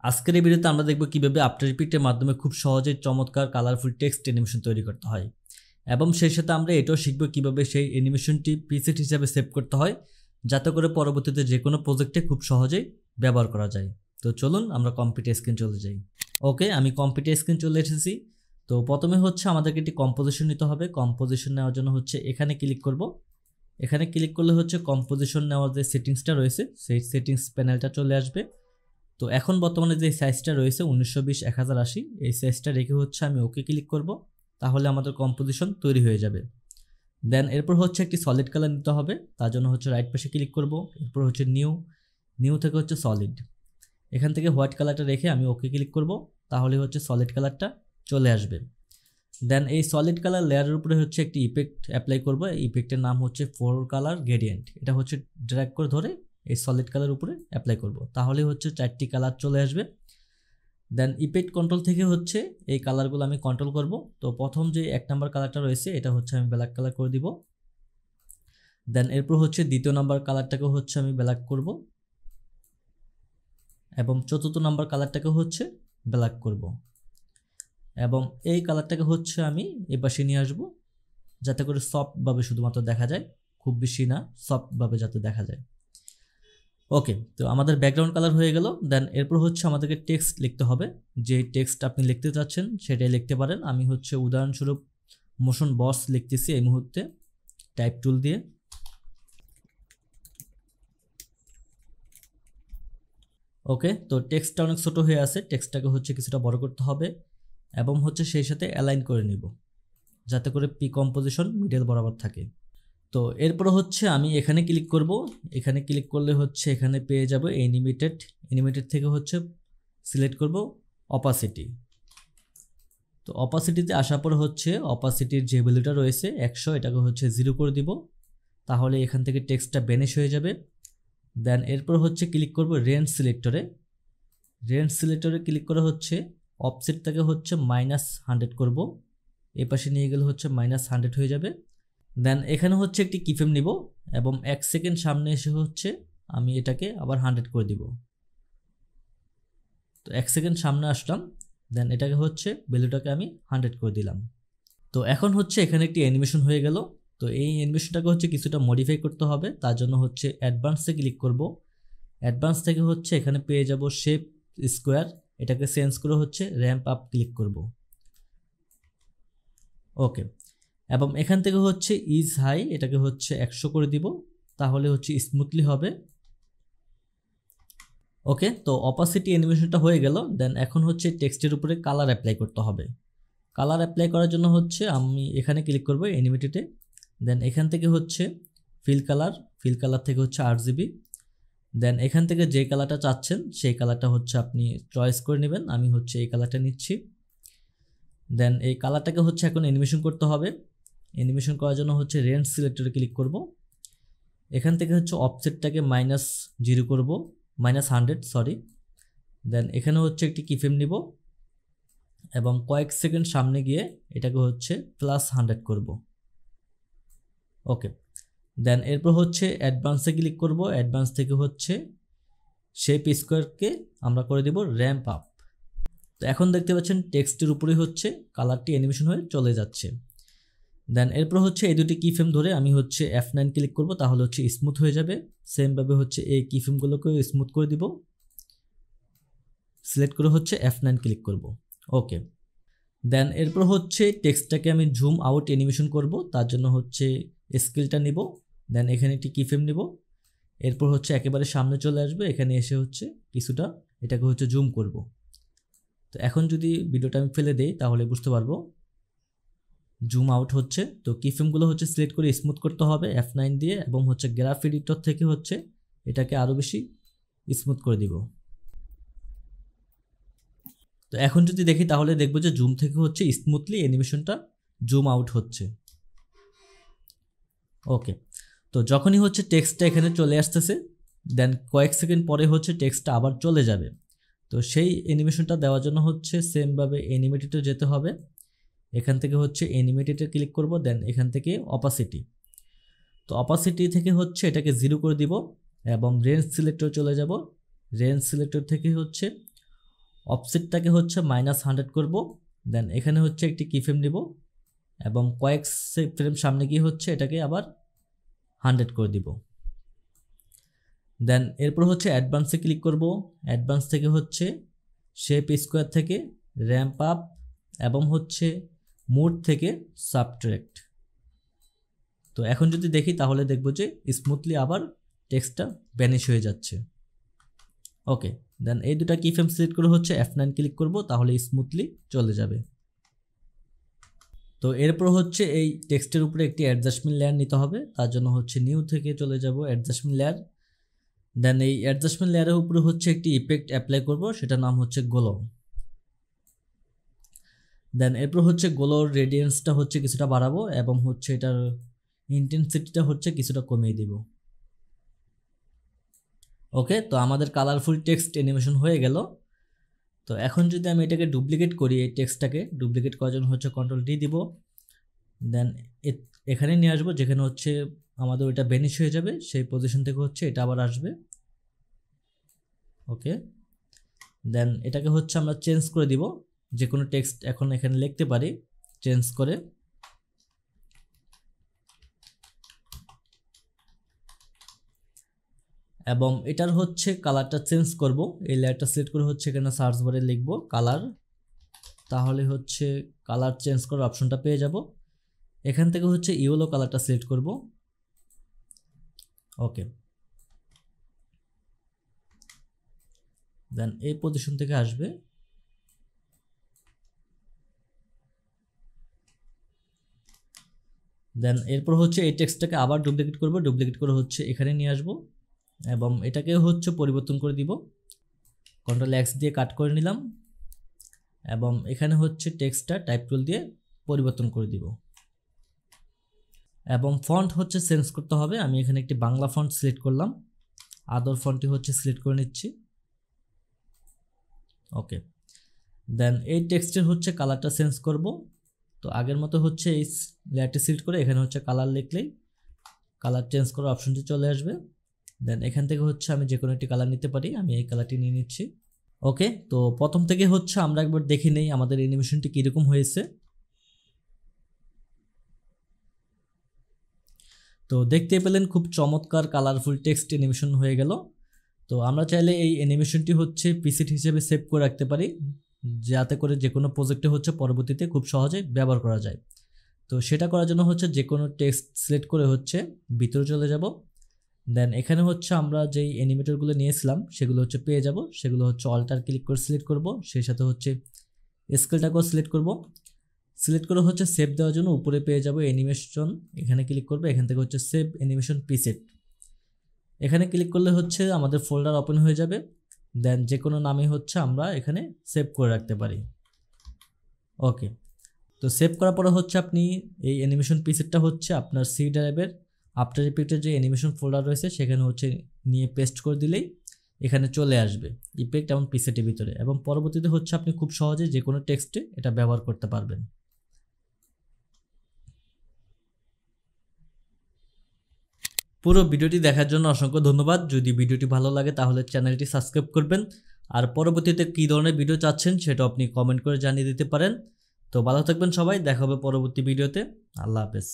আজকের এই ভিডিওতে আমরা দেখব কিভাবে আফটার ইফেক্টের মাধ্যমে খুব সহজে চমৎকার কালারফুল টেক্সট অ্যানিমেশন তৈরি করতে হয় এবং সেই সাথে আমরা এটাও শিখব কিভাবে সেই অ্যানিমেশনটি প্রিসেট হিসাবে সেভ করতে হয় যাতে করে পরবর্তীতে যে কোনো প্রজেক্টে খুব সহজেই ব্যবহার করা যায়। তো চলুন আমরা কম্পিউটার স্ক্রিন চলে যাই। ওকে, আমি কম্পিউটার স্ক্রিন চলে এসেছি। তো প্রথমে হচ্ছে আমাদেরকে একটি কম্পোজিশন নিতে হবে। কম্পোজিশন নেওয়ার জন্য হচ্ছে এখানে ক্লিক করব। এখানে ক্লিক করলে হচ্ছে কম্পোজিশন নেওয়ার যে সেটিংসটা রয়েছে সেই সেটিংস প্যানেলটা চলে আসবে। তো এখন বর্তমানে যে সাইজটা রয়েছে 1920x1080 এই সাইজটা রেখে হচ্ছে আমি ওকে ক্লিক করব, তাহলে আমাদের কম্পোজিশন তৈরি হয়ে যাবে। দেন এরপর হচ্ছে একটি সলিড কালার নিতে হবে, তার জন্য হচ্ছে রাইট পাশে ক্লিক করব। এরপর হচ্ছে নিউ থেকে হচ্ছে সলিড, এখান থেকে হোয়াইট কালারটা রেখে আমি ওকে ক্লিক করব, তাহলে হচ্ছে সলিড কালারটা চলে আসবে। দেন এই সলিড কালার লেয়ারের উপরে হচ্ছে একটি ইফেক্ট অ্যাপ্লাই করব। এই ইফেক্টের নাম হচ্ছে ফোর কালার গ্রেডিয়েন্ট। এটা হচ্ছে ড্র্যাগ করে ধরে এই সলিড কালার উপরে অ্যাপ্লাই করব, তাহলে হচ্ছে 4টি কালার চলে আসবে। দেন ইফেক্ট কন্ট্রোল থেকে হচ্ছে এই কালারগুলো আমি কন্ট্রোল করব। তো প্রথম যে 1 নাম্বার কালারটা রয়েছে এটা হচ্ছে আমি ব্ল্যাক কালার করে দিব। দেন এরপর হচ্ছে দ্বিতীয় নাম্বার কালারটাকে হচ্ছে আমি ব্ল্যাক করব এবং চতুর্থ নাম্বার কালারটাকে হচ্ছে ব্ল্যাক করব এবং এই কালারটাকে হচ্ছে আমি এই পাশে নিয়ে আসব যাতে করে সফটভাবে শুধুমাত্র দেখা যায়, খুব বেশি না, সফটভাবে যাতে দেখা যায়। ওকে, তো আমাদের ব্যাকগ্রাউন্ড কালার হয়ে গেল। দেন এরপর হচ্ছে আমাদেরকে টেক্সট লিখতে হবে। যে টেক্সট আপনি লিখতে চাচ্ছেন সেটাই লিখতে পারেন। আমি হচ্ছে উদাহরণস্বরূপ মোশন বস লিখতেছি এই মুহূর্তে টাইপ টুল দিয়ে। ওকে, তো টেক্সটটা অনেক ছোট হয়ে আছে, টেক্সটটাকে হচ্ছে কিছুটা বড় করতে হবে এবং হচ্ছে সেই সাথে অ্যালাইন করে নিব যাতে করে পি কম্পোজিশন মিডল বরাবর থাকে। তো এরপর হচ্ছে আমি এখানে ক্লিক করব। এখানে ক্লিক করলে হচ্ছে এখানে পেয়ে যাব অ্যানিমেটেড থেকে হচ্ছে সিলেক্ট করব অপাসিটি। তো অপাসিটিতে আসার পর হচ্ছে অপাসিটির যে ভ্যালুটা রয়েছে 100 এটাকে হচ্ছে 0 করে দিব, তাহলে এখান থেকে টেক্সটটা ভ্যানিশ হয়ে যাবে। দেন এরপর হচ্ছে ক্লিক করব রেঞ্জ সিলেক্টরে ক্লিক করে হচ্ছে অফসেটটাকে হচ্ছে -100 করব। এই পাশে নিয়ে গেলে হচ্ছে -100 হয়ে যাবে। দেন এখানে হচ্ছে একটি কিফ্রেম নিব এবং 1 সেকেন্ড সামনে এসে হচ্ছে আমি এটাকে আবার 100 করে দিব। তো 1 সেকেন্ড সামনে আসলাম, দেন এটাকে হচ্ছে ভ্যালুটাকে আমি 100 করে দিলাম। তো এখন হচ্ছে এখানে একটি অ্যানিমেশন হয়ে গেল। তো এই অ্যানিমেশনটাকে হচ্ছে কিছুটা মডিফাই করতে হবে, তার জন্য হচ্ছে অ্যাডভান্সে ক্লিক করব। অ্যাডভান্স থেকে হচ্ছে এখানে পেয়ে যাব শেপ স্কোয়ার, এটাকে চেঞ্জ করে হচ্ছে র্যাম্প আপ ক্লিক করব। ওকে, এবং এখান থেকে হচ্ছে ইজ হাই এটাকে হচ্ছে 100 করে দিব, তাহলে হচ্ছে স্মুথলি হবে। ওকে, তো অপাসিটি অ্যানিমেশনটা হয়ে গেল। দেন এখন হচ্ছে টেক্সটের উপরে কালার অ্যাপ্লাই করতে হবে। কালার অ্যাপ্লাই করার জন্য হচ্ছে আমি এখানে ক্লিক করব অ্যানিমেটেডে। দেন এখান থেকে হচ্ছে ফিল কালার থেকে হচ্ছে RGB। দেন এখান থেকে যে কালারটা চাচ্ছেন সেই কালারটা হচ্ছে আপনি চয়েস করে নেবেন। আমি হচ্ছে এই কালারটা নিচ্ছি। দেন এই কালারটাকে হচ্ছে এখন অ্যানিমেশন করতে হবে। অ্যানিমেশন করার জন্য হচ্ছে রেঞ্জ সিলেক্টরে ক্লিক করব। এখান থেকে হচ্ছে অফসেটটাকে -0 করব, -100 সরি। দেন এখানে হচ্ছে একটি কিফ্রেম নিব এবং কয়েক সেকেন্ড সামনে গিয়ে এটাকে হচ্ছে +100 করব। ওকে, দেন এরপর হচ্ছে অ্যাডভান্সে ক্লিক করব। অ্যাডভান্স থেকে হচ্ছে শেপ স্কোয়ারকে আমরা করে দেব র্যাম্প আপ। তো এখন দেখতে পাচ্ছেন টেক্সটের উপরেই হচ্ছে কালারটি অ্যানিমেশন হয়ে চলে যাচ্ছে। দেন এরপর হচ্ছে এই দুটি কিফ্রেম ধরে আমি হচ্ছে F9 ক্লিক করব, তাহলে হচ্ছে স্মুথ হয়ে যাবে। সেমভাবে হচ্ছে এই কিফ্রেমগুলোকেও স্মুথ করে দিব। সিলেক্ট করে হচ্ছে F9 ক্লিক করব। ওকে, দেন এরপর হচ্ছে টেক্সটটাকে আমি জুম আউট অ্যানিমেশন করব, তার জন্য হচ্ছে স্কেলটা নিব। দেন এখানে একটি কিফ্রেম নিব, এরপর হচ্ছে একেবারে সামনে চলে আসবে, এখানে এসে হচ্ছে কিছুটা এটাকে হচ্ছে জুম করব। তো এখন যদি ভিডিওটা আমি ফেলে দেই তাহলে বুঝতে পারবো জুম আউট হচ্ছে। তো কিফ্রেমগুলো হচ্ছে সিলেক্ট করে স্মুথ করতে হবে F9 দিয়ে এবং হচ্ছে গ্রাফ এডিটর থেকে হচ্ছে এটাকে আরও বেশি স্মুথ করে দিব। তো এখন যদি দেখি তাহলে দেখবো যে জুম থেকে হচ্ছে স্মুথলি অ্যানিমেশনটা জুম আউট হচ্ছে। ওকে, তো যখনই হচ্ছে টেক্সটটা এখানে চলে আসতেছে দেন কয়েক সেকেন্ড পরে হচ্ছে টেক্সটটা আবার চলে যাবে। তো সেই অ্যানিমেশনটা দেওয়ার জন্য হচ্ছে সেমভাবে অ্যানিমেটেডে যেতে হবে। এখান থেকে হচ্ছে অ্যানিমেটেডে ক্লিক করব। দেন এখান থেকে অপাসিটি, তো অপাসিটি থেকে হচ্ছে এটাকে 0 করে দিব এবং রেঞ্জ সিলেক্টর চলে যাব। রেঞ্জ সিলেক্টর থেকে হচ্ছে অফসেটটাকে হচ্ছে -100 করব। দেন এখানে হচ্ছে একটি কি ফ্রেম নিব এবং কয়েক ফ্রেম সামনে গিয়ে হচ্ছে এটাকে আবার 100 করে দিব। দেন এরপর হচ্ছে অ্যাডভান্সে ক্লিক করব। অ্যাডভান্স থেকে হচ্ছে শেপ স্কোয়ার থেকে র্যাম্প আপ এবং হচ্ছে মোড থেকে সাবট্রাক্ট। তো এখন যদি দেখি তাহলে দেখব যে স্মুথলি আবার টেক্সটটা ভ্যানিশ হয়ে যাচ্ছে। ওকে, দেন এই দুটো কি ফ্রেম সিলেক্ট করে হচ্ছে F9 ক্লিক করব, তাহলে স্মুথলি চলে যাবে। তো এরপর হচ্ছে এই টেক্সটের উপরে একটি অ্যাডজাস্টমেন্ট লেয়ার নিতে হবে। তার জন্য হচ্ছে নিউ থেকে চলে যাব অ্যাডজাস্টমেন্ট লেয়ার। দেন এই অ্যাডজাস্টমেন্ট লেয়ারের উপরে হচ্ছে একটি ইফেক্ট অ্যাপ্লাই করব, সেটার নাম হচ্ছে গ্লো। দেন এরপর হচ্ছে গ্লোর রেডিয়েন্সটা হচ্ছে কিছুটা বাড়াবো এবং হচ্ছে এটার ইন্টেন্সিটিটা হচ্ছে কিছুটা কমিয়ে দিব। ওকে, তো আমাদের কালারফুল টেক্সট অ্যানিমেশন হয়ে গেল। তো এখন যদি আমি এটাকে ডুপ্লিকেট করি, এই টেক্সটটাকে ডুপ্লিকেট করার জন্য হচ্ছে Ctrl D দিব। দেন এখানে নিয়ে আসবো যেখানে হচ্ছে আমাদের ওইটা ভ্যানিশ হয়ে যাবে, সেই পজিশন থেকে হচ্ছে এটা আবার আসবে। ওকে, দেন এটাকে হচ্ছে আমরা চেঞ্জ করে দিব, যে কোনো টেক্সট এখন এখানে লিখতে পারি চেঞ্জ করে। এবং এটার হচ্ছে কালারটা চেঞ্জ করব। এই লেয়ারটা সিলেক্ট করে হচ্ছে এখানে সার্চ বারে লিখব কালার, তাহলে হচ্ছে কালার চেঞ্জ করার অপশনটা পেয়ে যাব। এখান থেকে হচ্ছে ইয়েলো কালারটা সিলেক্ট করব। ওকে, দেন এই পজিশন থেকে আসবে। দেন এরপর হচ্ছে এই টেক্সটটাকে আবার ডুপ্লিকেট করব, ডুপ্লিকেট করে হচ্ছে এখানে নিয়ে আসব এবং এটাকে হচ্ছে পরিবর্তন করে দিব। Ctrl X দিয়ে কাট করে নিলাম এবং এখানে হচ্ছে টেক্সটটা টাইপ টুল দিয়ে পরিবর্তন করে দিব। এবং ফন্ট হচ্ছে চেঞ্জ করতে হবে। আমি এখানে একটি বাংলা ফন্ট সিলেক্ট করলাম, আদর ফন্টটি হচ্ছে সিলেক্ট করে নিচ্ছি। ওকে, দেন এই টেক্সটের হচ্ছে কালারটা চেঞ্জ করব। তো আগের মতো হচ্ছে এই লেয়ারটি সিলেক্ট করে এখানে হচ্ছে কালার লিখলেই কালার চেঞ্জ করার অপশনটি চলে আসবে। দেন এখান থেকে হচ্ছে আমি যে কোনো একটি কালার নিতে পারি, আমি এই কালারটি নিয়ে নিচ্ছি। ওকে, তো প্রথম থেকে হচ্ছে আমরা একবার দেখে নেই আমাদের অ্যানিমেশনটি কীরকম হয়েছে। তো দেখতে পেলেন খুব চমৎকার কালারফুল টেক্সট অ্যানিমেশন হয়ে গেল। তো আমরা চাইলে এই অ্যানিমেশনটি হচ্ছে প্রিসেট হিসেবে সেভ করে রাখতে পারি, যাতে করে যে কোনো প্রজেক্টে হচ্ছে পরবর্তীতে খুব সহজে ব্যবহার করা যায়। তো সেটা করার জন্য হচ্ছে যে কোনো টেক্সট সিলেক্ট করে হচ্ছে ভিতরে চলে যাব। দেন এখানে হচ্ছে আমরা যেই অ্যানিমেটরগুলো নিয়েছিলাম সেগুলো হচ্ছে পেয়ে যাব, সেগুলো হচ্ছে অল্টার ক্লিক করে সিলেক্ট করব, সেই সাথে হচ্ছে স্কেলটাকেও সিলেক্ট করব। সিলেক্ট করে হচ্ছে সেভ দেওয়ার জন্য উপরে পেয়ে যাব অ্যানিমেশন, এখানে ক্লিক করবে, এখান থেকে হচ্ছে সেভ অ্যানিমেশন প্রিসেট, এখানে ক্লিক করলে হচ্ছে আমাদের ফোল্ডার ওপেন হয়ে যাবে। দেন যে কোনো নামে হচ্ছে আমরা এখানে সেভ করে রাখতে পারি। ওকে, তো সেভ করার পরে হচ্ছে আপনি এই অ্যানিমেশন প্রিসেটটা হচ্ছে আপনার সি ড্রাইভের আফটার ইফেক্টের যে অ্যানিমেশন ফোল্ডার রয়েছে সেখানে হচ্ছে নিয়ে পেস্ট করে দিলেই এখানে চলে আসবে ইফেক্ট এবং প্রিসেটের ভিতরে, এবং পরবর্তীতে হচ্ছে আপনি খুব সহজে যে কোনো টেক্সটে এটা ব্যবহার করতে পারবেন। পুরো ভিডিওটি দেখার জন্য অসংখ্য ধন্যবাদ। যদি ভিডিওটি ভালো লাগে তাহলে চ্যানেলটি সাবস্ক্রাইব করবেন, আর পরবর্তীতে কী ধরনের ভিডিও চাচ্ছেন সেটা আপনি কমেন্ট করে জানিয়ে দিতে পারেন। তো ভালো থাকবেন সবাই, দেখা হবে পরবর্তী ভিডিওতে। আল্লাহ হাফেজ।